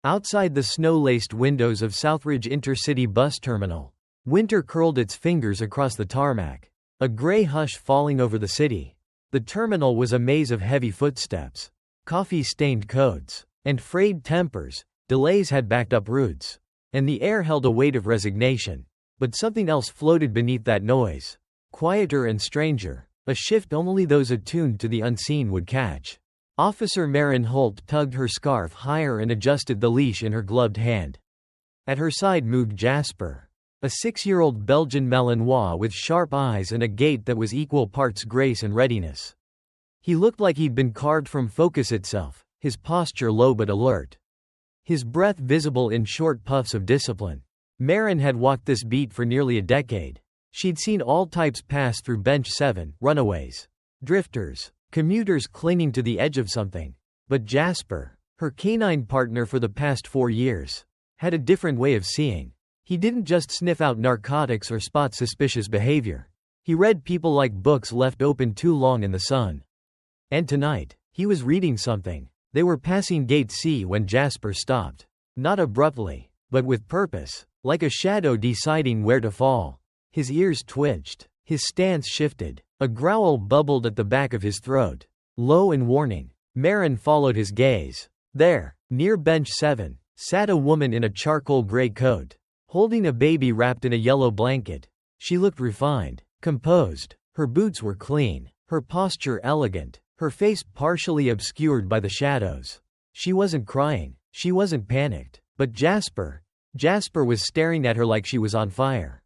Outside the snow-laced windows of Southridge Intercity Bus Terminal, winter curled its fingers across the tarmac. A gray hush falling over the city. The terminal was a maze of heavy footsteps, coffee-stained coats, and frayed tempers. Delays had backed up routes, and the air held a weight of resignation. But something else floated beneath that noise, quieter and stranger, a shift only those attuned to the unseen would catch. Officer Maren Holt tugged her scarf higher and adjusted the leash in her gloved hand. At her side moved Jasper, a 6-year-old Belgian Malinois with sharp eyes and a gait that was equal parts grace and readiness. He looked like he'd been carved from focus itself, his posture low but alert, his breath visible in short puffs of discipline. Maren had walked this beat for nearly a decade. She'd seen all types pass through Bench 7, runaways, drifters, commuters clinging to the edge of something. But Jasper, her canine partner for the past 4 years, had a different way of seeing. He didn't just sniff out narcotics or spot suspicious behavior. He read people like books left open too long in the sun. And tonight, he was reading something. They were passing Gate C when Jasper stopped. Not abruptly, but with purpose, like a shadow deciding where to fall. His ears twitched. His stance shifted. A growl bubbled at the back of his throat, low and warning. Maren followed his gaze. There, near Bench 7, sat a woman in a charcoal gray coat, holding a baby wrapped in a yellow blanket. She looked refined, composed. Her boots were clean, her posture elegant, her face partially obscured by the shadows. She wasn't crying, she wasn't panicked, but Jasper was staring at her like she was on fire.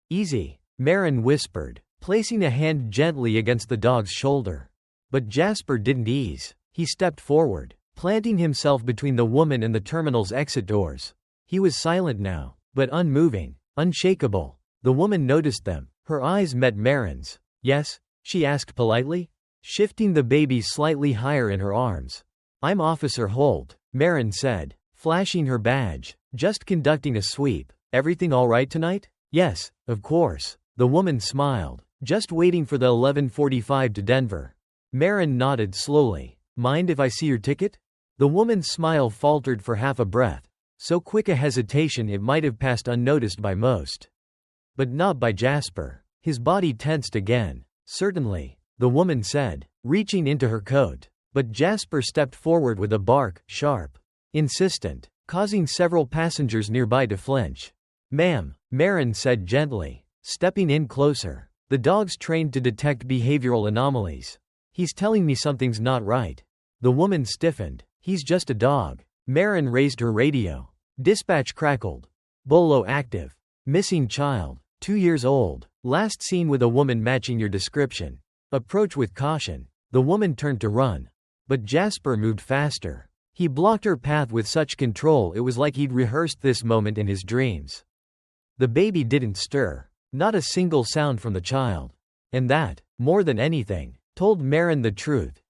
"Easy," Maren whispered, placing a hand gently against the dog's shoulder. But Jasper didn't ease. He stepped forward, planting himself between the woman and the terminal's exit doors. He was silent now, but unmoving, unshakable. The woman noticed them. Her eyes met Maren's. "Yes?" she asked politely, shifting the baby slightly higher in her arms. "I'm Officer Holt," Maren said, flashing her badge. "Just conducting a sweep. Everything all right tonight?" "Yes, of course." The woman smiled. "Just waiting for the 11:45 to Denver." Maren nodded slowly. "Mind if I see your ticket?" The woman's smile faltered for half a breath. So quick a hesitation it might have passed unnoticed by most. But not by Jasper. His body tensed again. "Certainly," the woman said, reaching into her coat. But Jasper stepped forward with a bark, sharp, insistent, causing several passengers nearby to flinch. "Ma'am," Maren said gently, stepping in closer. "The dog's trained to detect behavioral anomalies. He's telling me something's not right." The woman stiffened. "He's just a dog." Maren raised her radio. Dispatch crackled. "Bolo active. Missing child. 2 years old. Last seen with a woman matching your description. Approach with caution." The woman turned to run. But Jasper moved faster. He blocked her path with such control it was like he'd rehearsed this moment in his dreams. The baby didn't stir. Not a single sound from the child. And that, more than anything, told Maren the truth.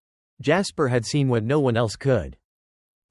Jasper had seen what no one else could.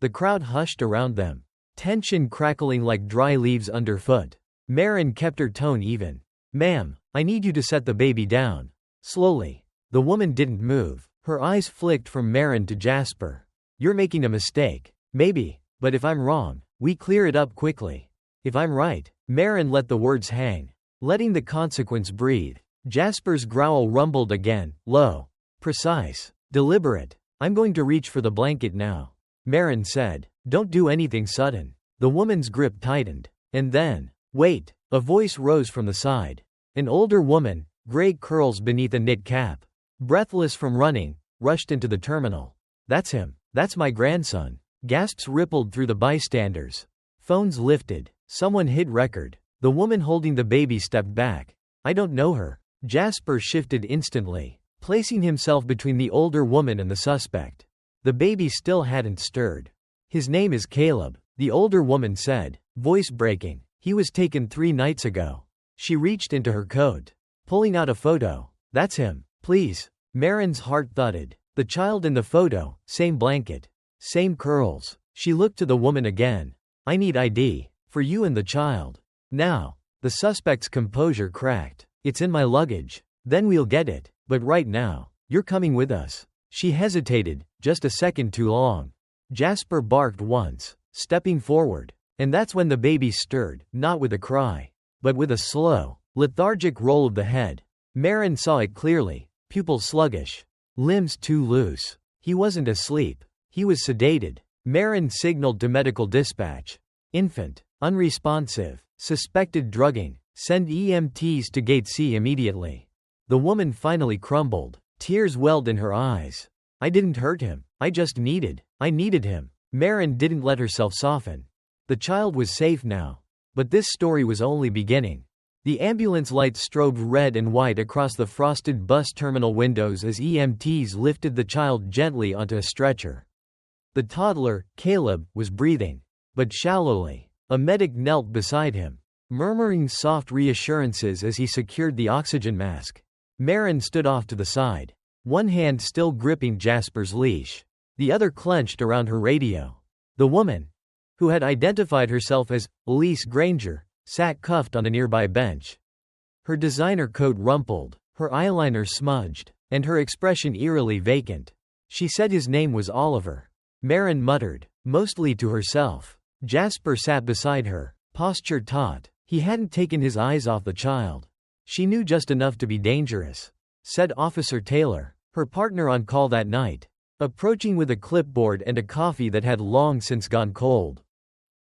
The crowd hushed around them, tension crackling like dry leaves underfoot. Maren kept her tone even. "Ma'am, I need you to set the baby down." Slowly. The woman didn't move. Her eyes flicked from Maren to Jasper. "You're making a mistake." "Maybe, but if I'm wrong, we clear it up quickly." "If I'm right." Maren let the words hang, letting the consequence breathe. Jasper's growl rumbled again, low, precise, deliberate. "I'm going to reach for the blanket now," Maren said. "Don't do anything sudden." The woman's grip tightened. And then, "Wait," a voice rose from the side. An older woman, gray curls beneath a knit cap, breathless from running, rushed into the terminal. "That's him. That's my grandson." Gasps rippled through the bystanders. Phones lifted. Someone hit record. The woman holding the baby stepped back. "I don't know her." Jasper shifted instantly, placing himself between the older woman and the suspect. The baby still hadn't stirred. "His name is Caleb," the older woman said, voice breaking. "He was taken 3 nights ago." She reached into her coat, pulling out a photo. "That's him, please." Maren's heart thudded. The child in the photo, same blanket, same curls. She looked to the woman again. "I need ID. For you and the child. Now." The suspect's composure cracked. "It's in my luggage. Then we'll get it. But right now, you're coming with us." She hesitated, just a second too long. Jasper barked once, stepping forward. And that's when the baby stirred, not with a cry, but with a slow, lethargic roll of the head. Marin saw it clearly, pupils sluggish, limbs too loose. He wasn't asleep. He was sedated. Marin signaled to medical dispatch. Infant, unresponsive, suspected drugging, send EMTs to Gate C immediately. The woman finally crumbled. Tears welled in her eyes. I didn't hurt him. I needed him. Marin didn't let herself soften. The child was safe now. But this story was only beginning. The ambulance lights strobed red and white across the frosted bus terminal windows as EMTs lifted the child gently onto a stretcher. The toddler, Caleb, was breathing, but shallowly. A medic knelt beside him, murmuring soft reassurances as he secured the oxygen mask. Marin stood off to the side, one hand still gripping Jasper's leash, the other clenched around her radio. The woman, who had identified herself as Elise Granger, sat cuffed on a nearby bench. Her designer coat rumpled, her eyeliner smudged, and her expression eerily vacant. She said his name was Oliver. Marin muttered, mostly to herself. Jasper sat beside her, posture taut. He hadn't taken his eyes off the child. She knew just enough to be dangerous, said Officer Taylor, her partner on call that night, approaching with a clipboard and a coffee that had long since gone cold.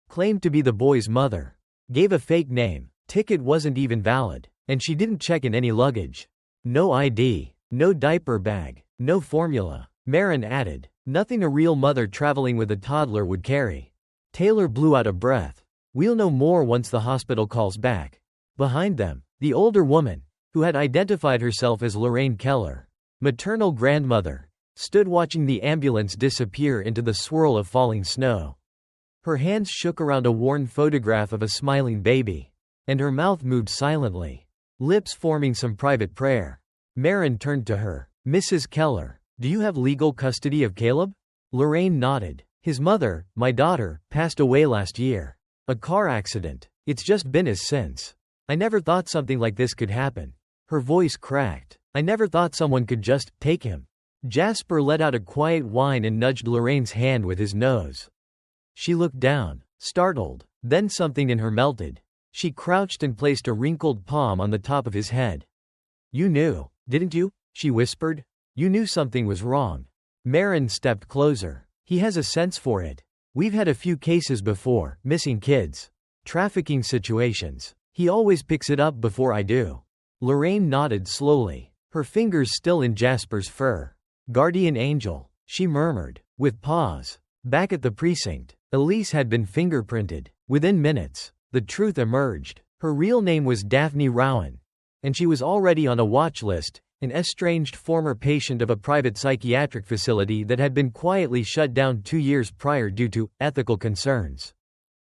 Claimed to be the boy's mother. Gave a fake name. Ticket wasn't even valid, and she didn't check in any luggage. No ID, no diaper bag, no formula. Marin added, nothing a real mother traveling with a toddler would carry. Taylor blew out a breath. We'll know more once the hospital calls back. Behind them, the older woman, who had identified herself as Lorraine Keller, maternal grandmother, stood watching the ambulance disappear into the swirl of falling snow. Her hands shook around a worn photograph of a smiling baby, and her mouth moved silently, lips forming some private prayer. Marin turned to her. Mrs. Keller, do you have legal custody of Caleb? Lorraine nodded. His mother, my daughter, passed away last year. A car accident. It's just been as since. I never thought something like this could happen. Her voice cracked. I never thought someone could just take him. Jasper let out a quiet whine and nudged Lorraine's hand with his nose. She looked down, startled. Then something in her melted. She crouched and placed a wrinkled palm on the top of his head. You knew, didn't you? She whispered. You knew something was wrong. Marin stepped closer. He has a sense for it. We've had a few cases before, missing kids, trafficking situations. He always picks it up before I do. Lorraine nodded slowly, her fingers still in Jasper's fur. Guardian angel, she murmured, with pause. Back at the precinct, Elise had been fingerprinted. Within minutes, the truth emerged. Her real name was Daphne Rowan, and she was already on a watch list, an estranged former patient of a private psychiatric facility that had been quietly shut down 2 years prior due to ethical concerns.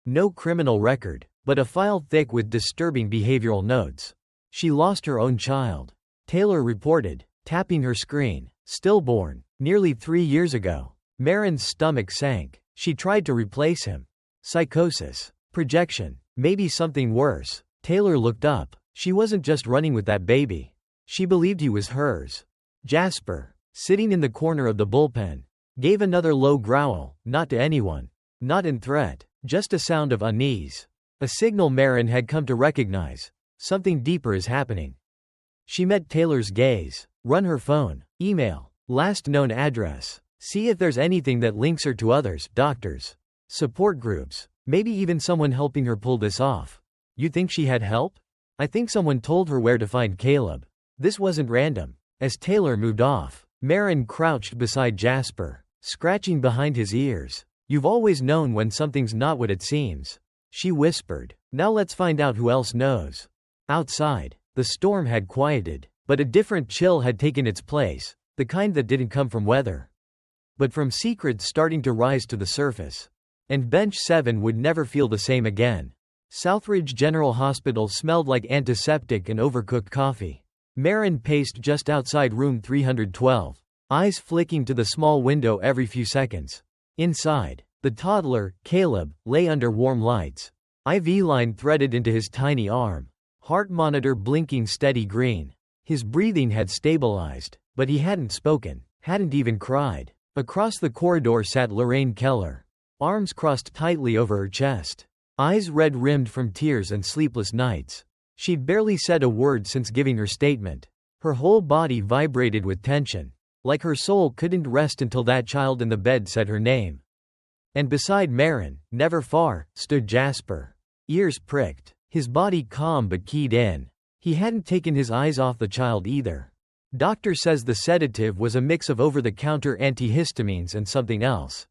No criminal record, but a file thick with disturbing behavioral notes. She lost her own child, Taylor reported, tapping her screen. Stillborn, nearly 3 years ago. Marin's stomach sank. She tried to replace him. Psychosis. Projection. Maybe something worse. Taylor looked up. She wasn't just running with that baby. She believed he was hers. Jasper, sitting in the corner of the bullpen, gave another low growl, not to anyone. Not in threat, just a sound of unease. A signal Marin had come to recognize. Something deeper is happening. She met Taylor's gaze. Run her phone, email, last known address. See if there's anything that links her to others, doctors, support groups, maybe even someone helping her pull this off. You think she had help? I think someone told her where to find Caleb. This wasn't random. As Taylor moved off, Marin crouched beside Jasper, scratching behind his ears. You've always known when something's not what it seems. She whispered. Now let's find out who else knows. Outside, the storm had quieted, but a different chill had taken its place, the kind that didn't come from weather, but from secrets starting to rise to the surface. And Bench 7 would never feel the same again. Southridge General Hospital smelled like antiseptic and overcooked coffee. Marin paced just outside room 312, eyes flicking to the small window every few seconds. Inside, the toddler, Caleb, lay under warm lights. IV line threaded into his tiny arm. Heart monitor blinking steady green. His breathing had stabilized, but he hadn't spoken, hadn't even cried. Across the corridor sat Lorraine Keller, arms crossed tightly over her chest, eyes red-rimmed from tears and sleepless nights. She'd barely said a word since giving her statement. Her whole body vibrated with tension, like her soul couldn't rest until that child in the bed said her name. And beside Marin, never far, stood Jasper. Ears pricked, his body calm but keyed in. He hadn't taken his eyes off the child either. Doctor says the sedative was a mix of over-the-counter antihistamines and something else,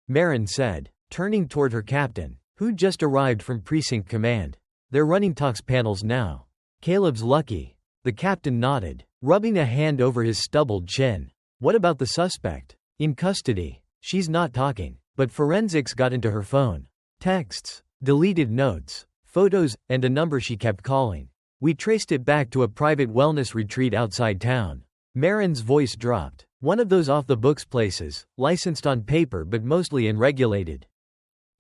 Marin said, turning toward her captain, who'd just arrived from Precinct Command. They're running tox panels now. Caleb's lucky. The captain nodded, rubbing a hand over his stubbled chin. What about the suspect? In custody. She's not talking, but forensics got into her phone. Texts, deleted notes, photos, and a number she kept calling. We traced it back to a private wellness retreat outside town. Marin's voice dropped. One of those off-the-books places, licensed on paper but mostly unregulated.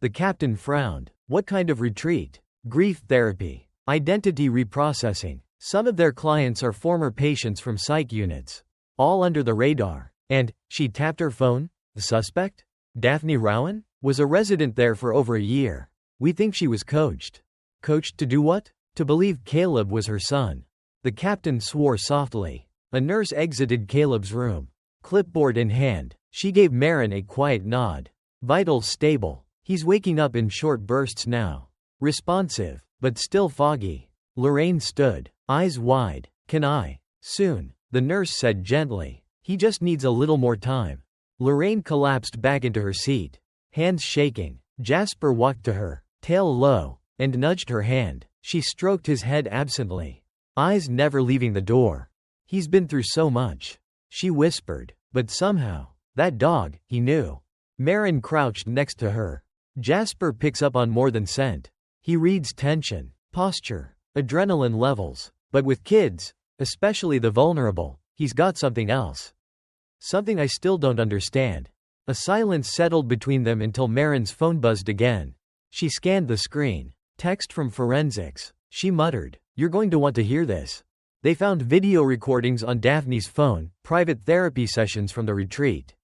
The captain frowned. What kind of retreat? Grief therapy. Identity reprocessing. Some of their clients are former patients from psych units. All under the radar. And, she tapped her phone, the suspect? Daphne Rowan? Was a resident there for over a year. We think she was coached. Coached to do what? To believe Caleb was her son. The captain swore softly. A nurse exited Caleb's room. Clipboard in hand, she gave Marin a quiet nod. Vitals stable. He's waking up in short bursts now. Responsive, but still foggy. Lorraine stood, eyes wide. Can I? Soon, the nurse said gently. He just needs a little more time. Lorraine collapsed back into her seat, hands shaking. Jasper walked to her, tail low, and nudged her hand. She stroked his head absently, eyes never leaving the door. He's been through so much, she whispered, but somehow, that dog, he knew. Marin crouched next to her. Jasper picks up on more than scent. He reads tension, posture, adrenaline levels, but with kids, especially the vulnerable, he's got something else. Something I still don't understand. A silence settled between them until Marin's phone buzzed again. She scanned the screen. Text from forensics. She muttered, "You're going to want to hear this." They found video recordings on Daphne's phone, private therapy sessions from the retreat.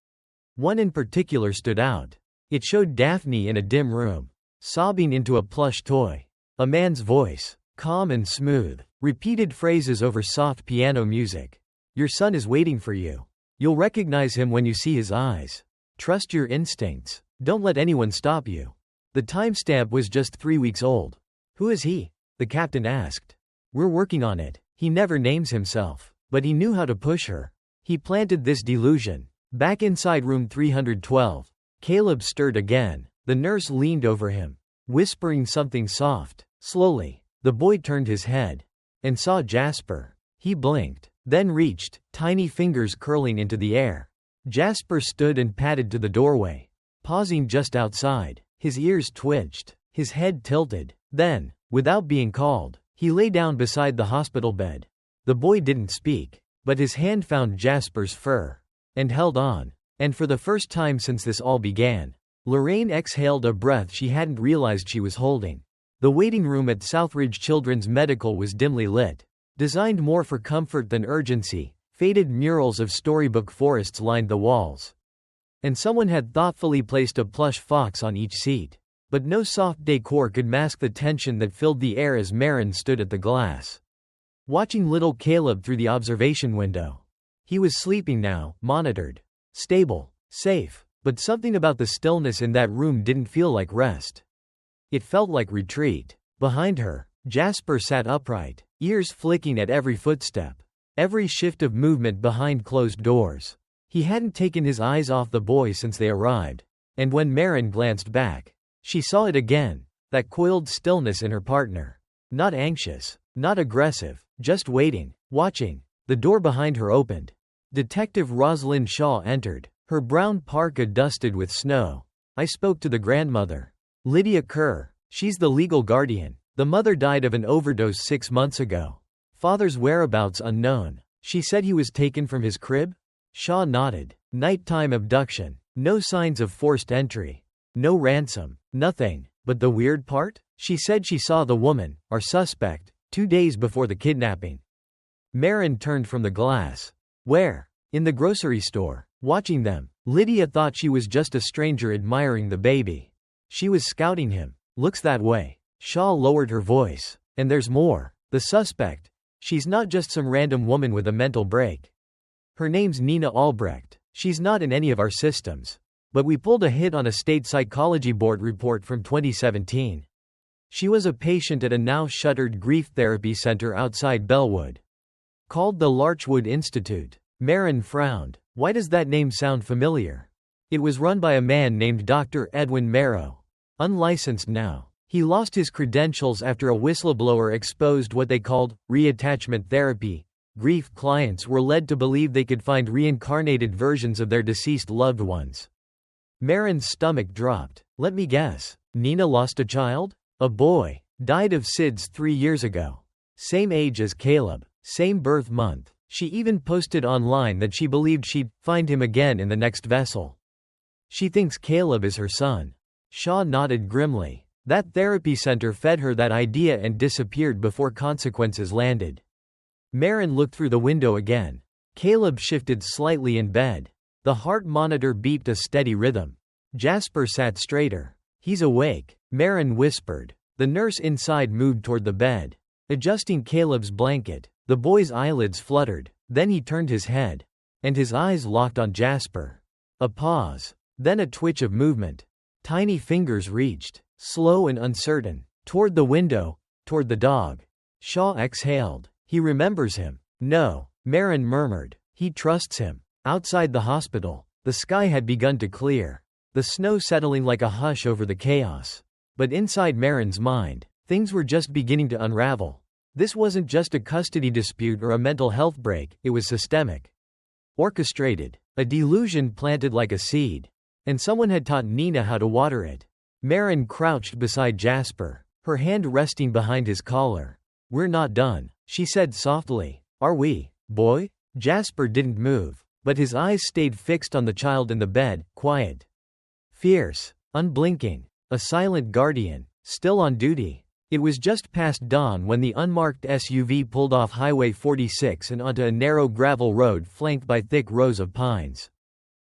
One in particular stood out. It showed Daphne in a dim room, sobbing into a plush toy. A man's voice, calm and smooth, repeated phrases over soft piano music. "Your son is waiting for you. You'll recognize him when you see his eyes. Trust your instincts. Don't let anyone stop you." The timestamp was just 3 weeks old. "Who is he?" the captain asked. "We're working on it. He never names himself, but he knew how to push her. He planted this delusion." Back inside room 312, Caleb stirred again. The nurse leaned over him, whispering something soft. Slowly, the boy turned his head and saw Jasper. He blinked, then reached, tiny fingers curling into the air. Jasper stood and padded to the doorway, pausing just outside. His ears twitched, his head tilted. Then, without being called, he lay down beside the hospital bed. The boy didn't speak, but his hand found Jasper's fur and held on. And for the first time since this all began, Lorraine exhaled a breath she hadn't realized she was holding. The waiting room at Southridge Children's Medical was dimly lit, designed more for comfort than urgency. Faded murals of storybook forests lined the walls, and someone had thoughtfully placed a plush fox on each seat. But no soft decor could mask the tension that filled the air as Marin stood at the glass, watching little Caleb through the observation window. He was sleeping now, monitored, stable, safe, but something about the stillness in that room didn't feel like rest. It felt like retreat. Behind her, Jasper sat upright, ears flicking at every footstep, every shift of movement behind closed doors. He hadn't taken his eyes off the boy since they arrived, and when Marin glanced back, she saw it again, that coiled stillness in her partner. Not anxious, not aggressive, just waiting, watching. The door behind her opened. Detective Rosalind Shaw entered, her brown parka dusted with snow. "I spoke to the grandmother. Lydia Kerr. She's the legal guardian. The mother died of an overdose 6 months ago. Father's whereabouts unknown. She said he was taken from his crib?" Shaw nodded. "Nighttime abduction. No signs of forced entry. No ransom. Nothing. But the weird part? She said she saw the woman, our suspect, 2 days before the kidnapping." Marin turned from the glass. "Where?" "In the grocery store. Watching them. Lydia thought she was just a stranger admiring the baby. She was scouting him. Looks that way. Shaw lowered her voice. And there's more. The suspect. She's not just some random woman with a mental break. Her name's Nina Albrecht. She's not in any of our systems. But we pulled a hit on a state psychology board report from 2017. She was a patient at a now-shuttered grief therapy center outside Bellwood. Called the Larchwood Institute. Marin frowned. Why does that name sound familiar? It was run by a man named Dr. Edwin Marrow. Unlicensed now. He lost his credentials after a whistleblower exposed what they called reattachment therapy. Grief clients were led to believe they could find reincarnated versions of their deceased loved ones. Marin's stomach dropped. Let me guess. Nina lost a child? A boy. Died of SIDS 3 years ago. Same age as Caleb. Same birth month. She even posted online that she believed she'd find him again in the next vessel. She thinks Caleb is her son. Shaw nodded grimly. That therapy center fed her that idea and disappeared before consequences landed. Marin looked through the window again. Caleb shifted slightly in bed. The heart monitor beeped a steady rhythm. Jasper sat straighter. He's awake, Marin whispered. The nurse inside moved toward the bed. Adjusting Caleb's blanket, the boy's eyelids fluttered. Then he turned his head. And his eyes locked on Jasper. A pause. Then a twitch of movement. Tiny fingers reached, slow and uncertain, toward the window, toward the dog. Shaw exhaled. He remembers him. No, Marin murmured. He trusts him. Outside the hospital, the sky had begun to clear. The snow settling like a hush over the chaos. But inside Marin's mind, things were just beginning to unravel. This wasn't just a custody dispute or a mental health break, it was systemic. Orchestrated. A delusion planted like a seed. And someone had taught Nina how to water it. Marin crouched beside Jasper, her hand resting behind his collar. We're not done, she said softly. Are we, boy? Jasper didn't move, but his eyes stayed fixed on the child in the bed, quiet. Fierce, unblinking, a silent guardian, still on duty. It was just past dawn when the unmarked SUV pulled off Highway 46 and onto a narrow gravel road flanked by thick rows of pines.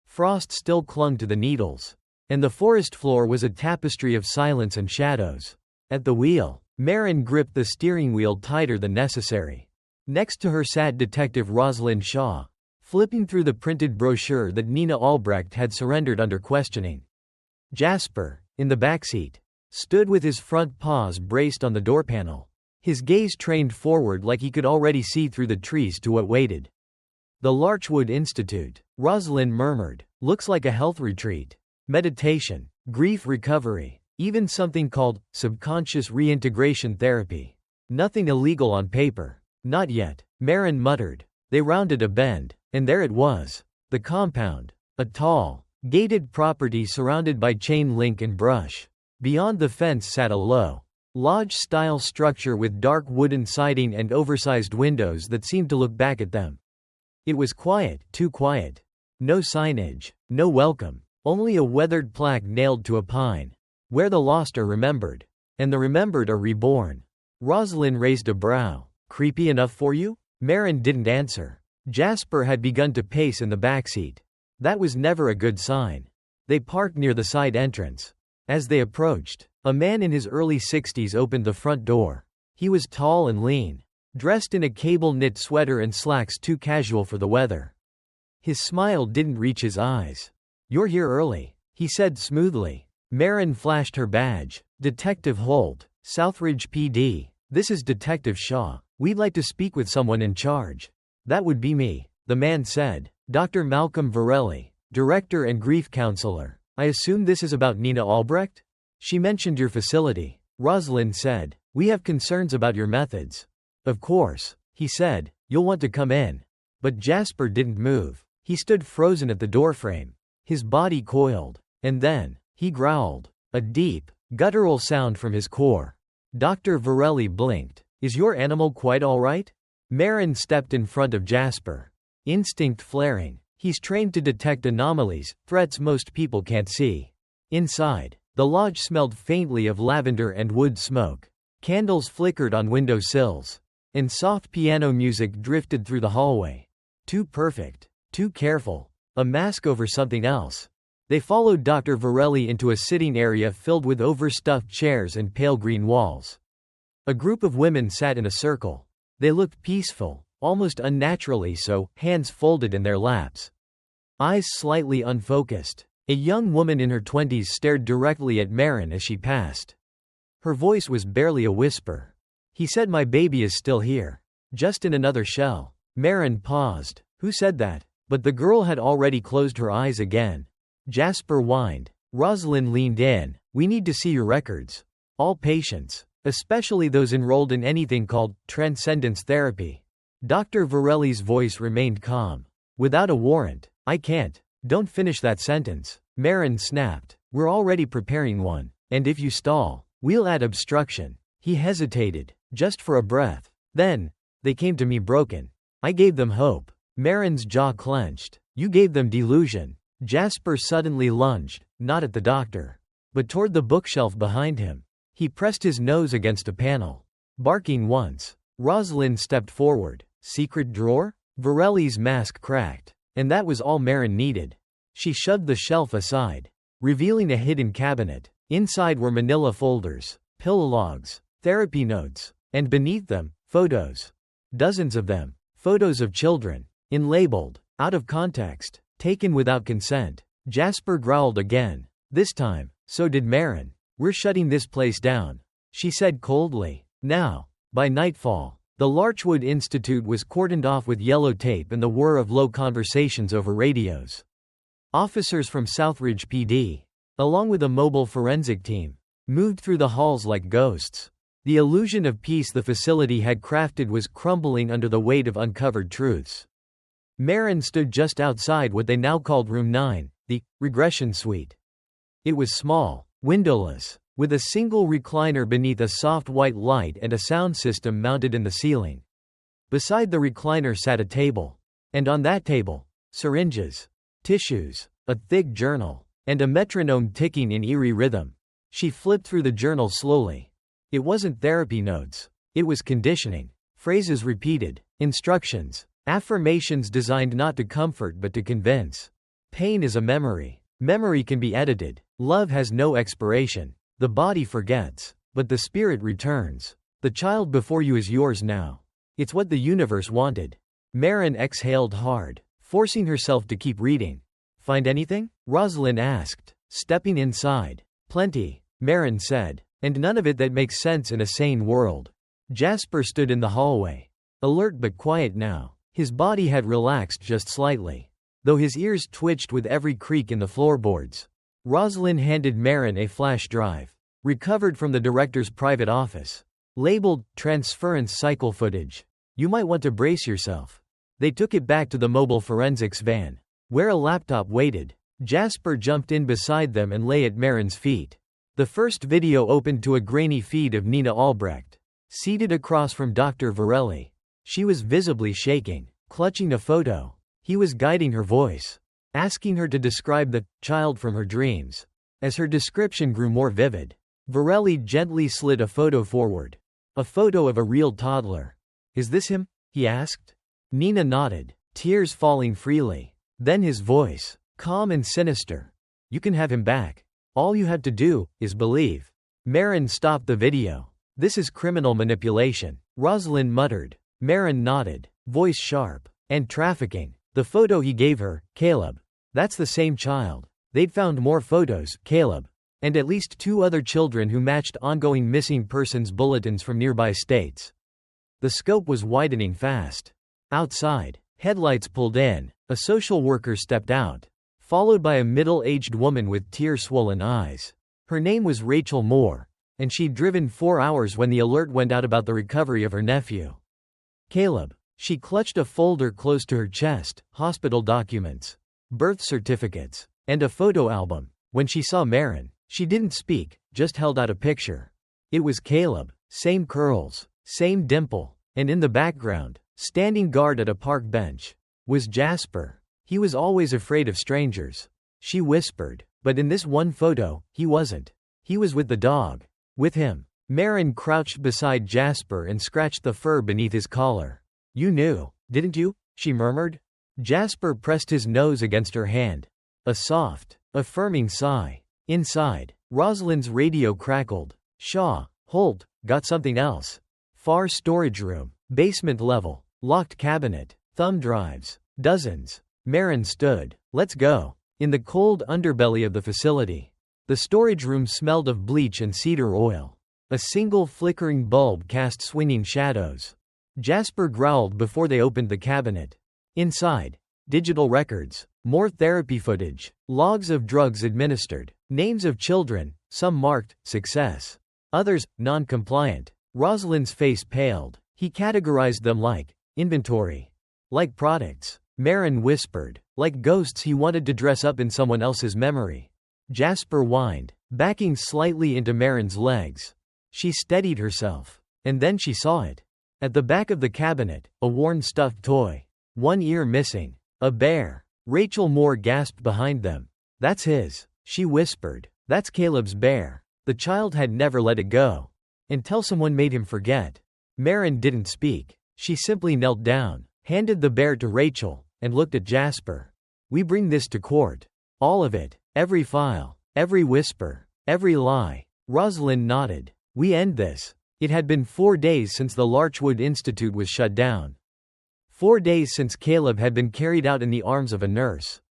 Frost still clung to the needles, and the forest floor was a tapestry of silence and shadows. At the wheel, Marin gripped the steering wheel tighter than necessary. Next to her sat Detective Rosalind Shaw, flipping through the printed brochure that Nina Albrecht had surrendered under questioning. Jasper, in the backseat, stood with his front paws braced on the door panel, his gaze trained forward like he could already see through the trees to what waited. The Larchwood Institute, Rosalind murmured, looks like a health retreat. Meditation, grief recovery, even something called subconscious reintegration therapy. Nothing illegal on paper. Not yet, Marin muttered. They rounded a bend, and there it was. The compound. A tall, gated property surrounded by chain link and brush. Beyond the fence sat a low, lodge-style structure with dark wooden siding and oversized windows that seemed to look back at them. It was quiet, too quiet. No signage, no welcome, only a weathered plaque nailed to a pine. Where the lost are remembered, and the remembered are reborn. Rosalind raised a brow. Creepy enough for you? Marin didn't answer. Jasper had begun to pace in the backseat. That was never a good sign. They parked near the side entrance. As they approached, a man in his early 60s opened the front door. He was tall and lean, dressed in a cable-knit sweater and slacks too casual for the weather. His smile didn't reach his eyes. You're here early, he said smoothly. Marin flashed her badge. Detective Holt, Southridge PD. This is Detective Shaw. We'd like to speak with someone in charge. That would be me, the man said. Dr. Malcolm Varelli, Director and Grief Counselor. I assume this is about Nina Albrecht? She mentioned your facility. Rosalind said. We have concerns about your methods. Of course, he said. You'll want to come in. But Jasper didn't move. He stood frozen at the doorframe. His body coiled. And then, he growled. A deep, guttural sound from his core. Dr. Varelli blinked. Is your animal quite all right? Marin stepped in front of Jasper. Instinct flaring. He's trained to detect anomalies, threats most people can't see. Inside, the lodge smelled faintly of lavender and wood smoke. Candles flickered on window sills. And soft piano music drifted through the hallway. Too perfect. Too careful. A mask over something else. They followed Dr. Varelli into a sitting area filled with overstuffed chairs and pale green walls. A group of women sat in a circle. They looked peaceful, almost unnaturally so, hands folded in their laps. Eyes slightly unfocused. A young woman in her 20s stared directly at Marin as she passed. Her voice was barely a whisper. "He said my baby is still here. Just in another shell." Marin paused. "Who said that?" But the girl had already closed her eyes again. Jasper whined. Rosalind leaned in. "We need to see your records. All patients, especially those enrolled in anything called transcendence therapy." Dr. Varelli's voice remained calm. "Without a warrant, I can't." "Don't finish that sentence," Marin snapped. "We're already preparing one. And if you stall, we'll add obstruction." He hesitated, just for a breath. "Then, they came to me broken. I gave them hope." Marin's jaw clenched. "You gave them delusion." Jasper suddenly lunged, not at the doctor, but toward the bookshelf behind him. He pressed his nose against a panel, barking once. Rosalind stepped forward. "Secret drawer?" Varelli's mask cracked. And that was all Marin needed. She shoved the shelf aside, revealing a hidden cabinet. Inside were manila folders, pill logs, therapy notes, and beneath them, photos. Dozens of them. Photos of children. Unlabeled, out of context, taken without consent. Jasper growled again. This time, so did Marin. "We're shutting this place down," she said coldly. Now, by nightfall, the Larchwood Institute was cordoned off with yellow tape and the whir of low conversations over radios. Officers from Southridge PD, along with a mobile forensic team, moved through the halls like ghosts. The illusion of peace the facility had crafted was crumbling under the weight of uncovered truths. Marin stood just outside what they now called Room 9, the regression suite. It was small, windowless, with a single recliner beneath a soft white light and a sound system mounted in the ceiling. Beside the recliner sat a table. And on that table, syringes, tissues, a thick journal, and a metronome ticking in eerie rhythm. She flipped through the journal slowly. It wasn't therapy notes. It was conditioning. Phrases repeated, instructions, affirmations designed not to comfort but to convince. Pain is a memory. Memory can be edited. Love has no expiration. The body forgets, but the spirit returns. The child before you is yours now. It's what the universe wanted. Marin exhaled hard, forcing herself to keep reading. "Find anything?" Rosalind asked, stepping inside. "Plenty," Marin said, "and none of it that makes sense in a sane world." Jasper stood in the hallway, alert but quiet now. His body had relaxed just slightly, though his ears twitched with every creak in the floorboards. Rosalind handed Marin a flash drive, recovered from the director's private office, labeled transference cycle footage. "You might want to brace yourself." They took it back to the mobile forensics van, where a laptop waited. Jasper jumped in beside them and lay at Marin's feet. The first video opened to a grainy feed of Nina Albrecht, seated across from Dr. Varelli. She was visibly shaking, clutching a photo. He was guiding her voice, asking her to describe the child from her dreams. As her description grew more vivid, Varelli gently slid a photo forward. A photo of a real toddler. "Is this him?" he asked. Nina nodded, tears falling freely. Then his voice, calm and sinister. "You can have him back. All you have to do is believe." Marin stopped the video. "This is criminal manipulation," Rosalind muttered. Marin nodded, voice sharp. "And trafficking." The photo he gave her, Caleb. "That's the same child. They'd found more photos, Caleb. And at least 2 other children who matched ongoing missing persons bulletins from nearby states." The scope was widening fast. Outside, headlights pulled in. A social worker stepped out, followed by a middle-aged woman with tear-swollen eyes. Her name was Rachel Moore, and she'd driven 4 hours when the alert went out about the recovery of her nephew. Caleb. She clutched a folder close to her chest, hospital documents, birth certificates, and a photo album. When she saw Marin, she didn't speak, just held out a picture. It was Caleb, same curls, same dimple, and in the background, standing guard at a park bench, was Jasper. He was always afraid of strangers, she whispered, but in this one photo, he wasn't. He was with the dog. With him. Marin crouched beside Jasper and scratched the fur beneath his collar. "You knew, didn't you?" she murmured. Jasper pressed his nose against her hand. A soft, affirming sigh. Inside, Rosalind's radio crackled. Shaw, Holt, got something else. Far storage room, basement level, locked cabinet, thumb drives, dozens. Marin stood. Let's go. In the cold underbelly of the facility, the storage room smelled of bleach and cedar oil. A single flickering bulb cast swinging shadows. Jasper growled before they opened the cabinet. Inside, digital records, more therapy footage, logs of drugs administered, names of children, some marked success, others non-compliant. Rosalind's face paled. He categorized them like inventory, like products. Marin whispered, like ghosts he wanted to dress up in someone else's memory. Jasper whined, backing slightly into Marin's legs. She steadied herself, and then she saw it. At the back of the cabinet, a worn stuffed toy. One ear missing. A bear. Rachel Moore gasped behind them. That's his, she whispered. That's Caleb's bear. The child had never let it go. Until someone made him forget. Marin didn't speak. She simply knelt down, handed the bear to Rachel, and looked at Jasper. We bring this to court. All of it. Every file. Every whisper. Every lie. Rosalind nodded. We end this. It had been 4 days since the Larchwood Institute was shut down. 4 days since Caleb had been carried out in the arms of a nurse,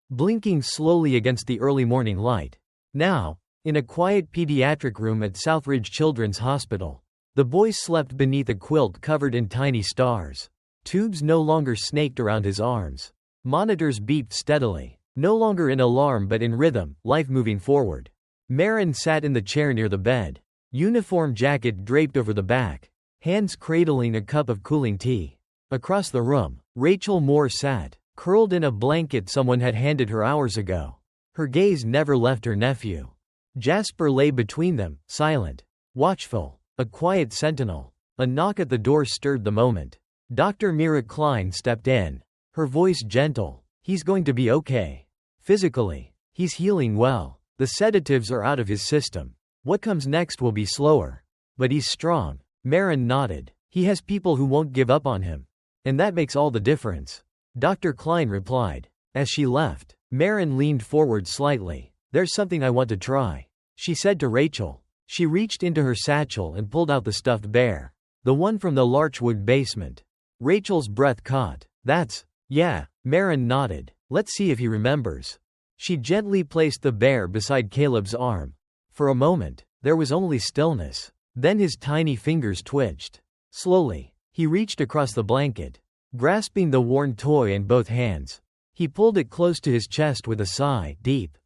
blinking slowly against the early morning light. Now, in a quiet pediatric room at Southridge Children's Hospital, the boy slept beneath a quilt covered in tiny stars. Tubes no longer snaked around his arms. Monitors beeped steadily, no longer in alarm but in rhythm, life moving forward. Marin sat in the chair near the bed, uniform jacket draped over the back, hands cradling a cup of cooling tea. Across the room, Rachel Moore sat, curled in a blanket someone had handed her hours ago. Her gaze never left her nephew. Jasper lay between them, silent, watchful, a quiet sentinel. A knock at the door stirred the moment. Dr. Mira Klein stepped in, her voice gentle. He's going to be okay. Physically, he's healing well. The sedatives are out of his system. What comes next will be slower. But he's strong. Marin nodded. He has people who won't give up on him. And that makes all the difference. Dr. Klein replied. As she left, Marin leaned forward slightly. There's something I want to try, she said to Rachel. She reached into her satchel and pulled out the stuffed bear. The one from the Larchwood basement. Rachel's breath caught. Yeah, Marin nodded. Let's see if he remembers. She gently placed the bear beside Caleb's arm. For a moment, there was only stillness. Then his tiny fingers twitched. Slowly, he reached across the blanket, grasping the worn toy in both hands. He pulled it close to his chest with a sigh, deep,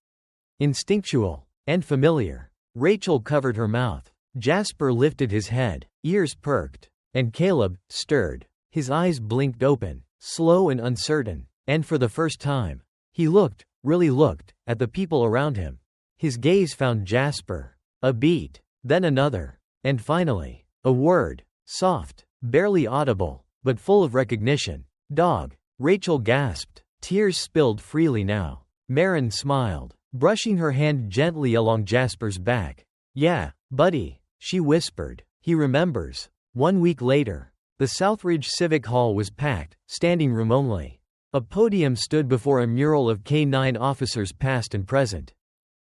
instinctual, and familiar. Rachel covered her mouth. Jasper lifted his head, ears perked, and Caleb stirred. His eyes blinked open, slow and uncertain, and for the first time, he looked, really looked, at the people around him. His gaze found Jasper. A beat, then another, and finally, a word, soft, barely audible, but full of recognition. Dog. Rachel gasped. Tears spilled freely now. Marin smiled, brushing her hand gently along Jasper's back. Yeah, buddy, she whispered. He remembers. 1 week later, the Southridge Civic Hall was packed, standing room only. A podium stood before a mural of K9 officers past and present.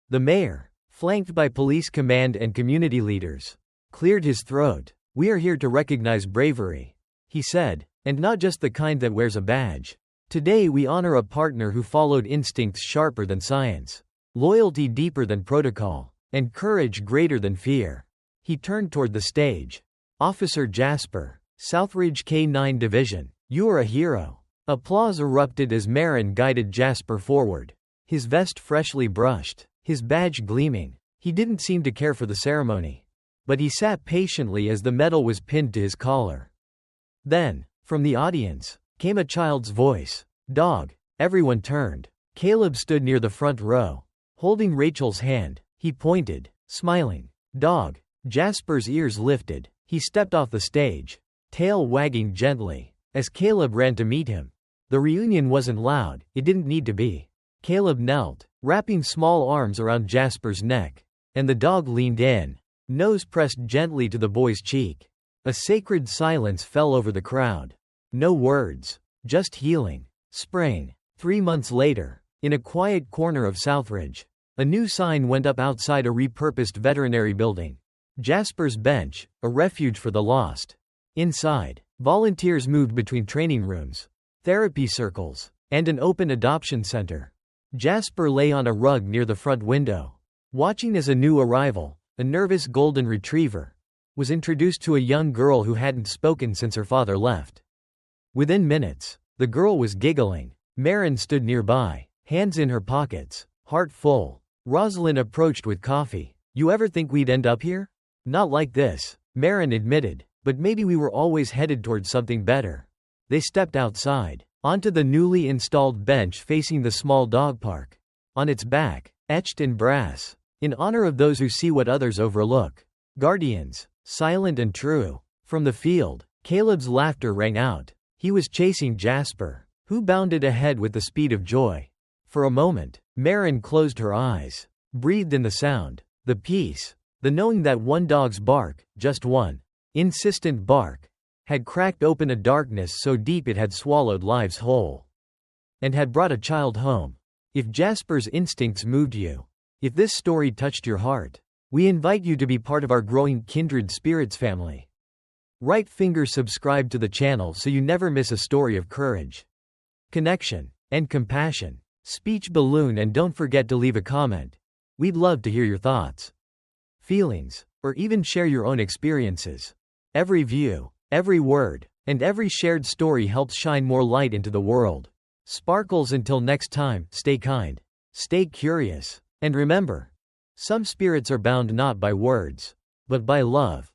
The mayor, flanked by police command and community leaders, cleared his throat. We are here to recognize bravery, he said, and not just the kind that wears a badge. Today we honor a partner who followed instincts sharper than science, loyalty deeper than protocol, and courage greater than fear. He turned toward the stage. Officer Jasper, Southridge K9 Division, you are a hero. Applause erupted as Marin guided Jasper forward. His vest freshly brushed, his badge gleaming. He didn't seem to care for the ceremony. But he sat patiently as the medal was pinned to his collar. Then, from the audience, came a child's voice. Dog. Everyone turned. Caleb stood near the front row. Holding Rachel's hand, he pointed, smiling. Dog. Jasper's ears lifted. He stepped off the stage, tail wagging gently, as Caleb ran to meet him. The reunion wasn't loud, it didn't need to be. Caleb knelt, wrapping small arms around Jasper's neck, and the dog leaned in, nose pressed gently to the boy's cheek. A sacred silence fell over the crowd. No words, just healing. Spring. 3 months later, in a quiet corner of Southridge, a new sign went up outside a repurposed veterinary building. Jasper's Bench, a refuge for the lost. Inside, volunteers moved between training rooms, therapy circles, and an open adoption center. Jasper lay on a rug near the front window, watching as a new arrival, a nervous golden retriever, was introduced to a young girl who hadn't spoken since her father left. Within minutes, the girl was giggling. Marin stood nearby, hands in her pockets, heart full. Rosalind approached with coffee. "You ever think we'd end up here?" "Not like this," Marin admitted, "but maybe we were always headed towards something better." They stepped outside, onto the newly installed bench facing the small dog park. On its back, etched in brass, "In honor of those who see what others overlook. Guardians, silent and true." From the field, Caleb's laughter rang out. He was chasing Jasper, who bounded ahead with the speed of joy. For a moment, Marin closed her eyes, breathed in the sound, the peace, the knowing that one dog's bark, just one insistent bark, had cracked open a darkness so deep it had swallowed lives whole, and had brought a child home. If Jasper's instincts moved you, if this story touched your heart, we invite you to be part of our growing Kindred Spirits family. Right finger subscribe to the channel so you never miss a story of courage, connection, and compassion. Speech balloon, and don't forget to leave a comment. We'd love to hear your thoughts, feelings, or even share your own experiences. Every view, every word, and every shared story helps shine more light into the world. Sparkles. Until next time, stay kind, stay curious, and remember, some spirits are bound not by words, but by love.